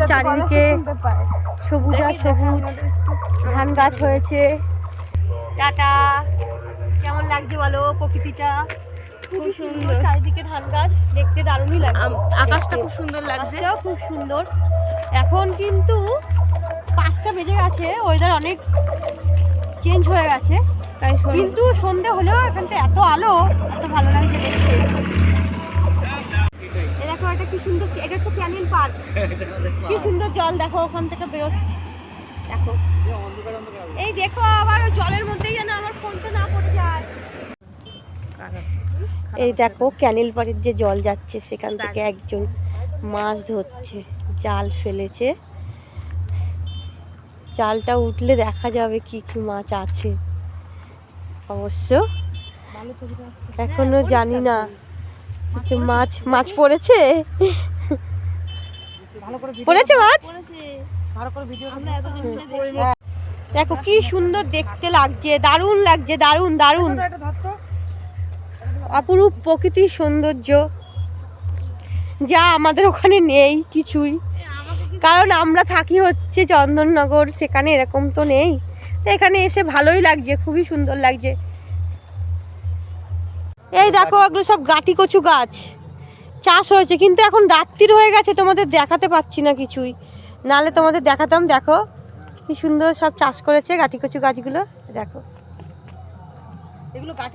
চারিদিকে সবুজ আর সবুজ ধান গাছ হয়েছে। টাটা, কেমন লাগছে বলো প্রকৃতিটা? খুব সুন্দর, চারিদিকে ধান গাছ, দেখতে দারুণই লাগছে। আকাশটা খুব সুন্দর লাগছে, খুব সুন্দর। এখন কিন্তু 5টা বেজে গেছে, ওয়েদার অনেক চেঞ্জ হয়ে গেছে, তাই কিন্তু সন্ধে হলেও এখানটা এত আলো, এত ভালো লাগছে দেখতে। দেখো এটা কি সুন্দর, এটা তো ক্যানিং পার্ক, কি সুন্দর জল দেখো ওখান থেকে বেরোচ্ছে। দেখো এই দেখো, আবার জলের মধ্যেই যেন আমার ফোনটা না পড়ে যায়। এই দেখো ক্যানেল পাড়ের যে জল যাচ্ছে, সেখান থেকে একজন মাছ ধরছে, জাল ফেলেছে। জালটা উঠলে দেখা যাবে কি কি মাছ আছে। অবশ্য এখনো জানি না মাছ পড়েছে, পড়েছে মাছ। দেখো কি সুন্দর দেখতে লাগছে, দারুণ লাগছে, দারুণ দারুণ অপরূপ প্রকৃতির সৌন্দর্য, যা আমাদের ওখানে নেই কিছুই। কারণ আমরা থাকি হচ্ছে চন্দননগর, সেখানে এরকম তো নেই। তো এখানে এসে ভালোই লাগছে, খুবই সুন্দর লাগছে। এই দেখো এগুলো সব গাটি কচু গাছ চাষ হয়েছে, কিন্তু এখন রাত্রির হয়ে গেছে, তোমাদের দেখাতে পাচ্ছি না কিছুই, নালে তোমাদের দেখাতাম। দেখো কি সুন্দর সব চাষ করেছে গাটি কচু গাছগুলো, দেখো এগুলো গাটি